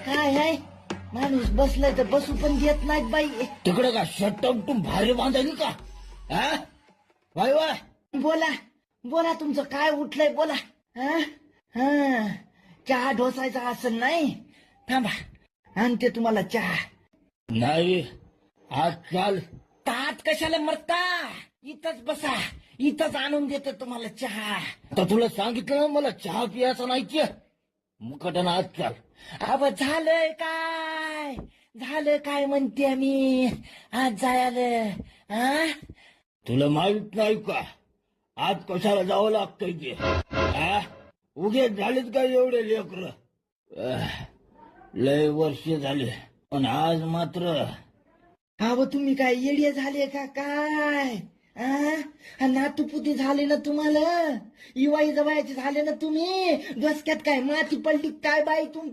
काय आहे माणूस बसलाय तर बसू पण देत नाहीत बाई. तिकडे का शर्ट उठून भारी बांधायली का? हा वाय वाय बोला बोला तुमचं काय उठलंय बोला. हा हा चहा ढोसायचा असेल नाही. थांबा आणते तुम्हाला चहा. नाही आज चाल. ताट कशाला मरता, इथंच बसा, इथंच आणून देते तुम्हाला चहा. तर तुला सांगितलं ना मला चहा पियाचा नाही की मुकटन आज चाल. अब झालंय काय, झालं काय म्हणते मी आज जायला. हा तुला माहित नाही का आज कशाला जावं लागतंय ते? हा उगे झालेत का एवढे लेकर? लय वर्ष झाले पण आज मात्र अहो तुम्ही काय येडे झाले का काय? नातूपुती झाले ना तुम्हाला, इवाई जवळचे झाले ना तुम्ही. डोसक्यात काय माती पडली काय बाई तुम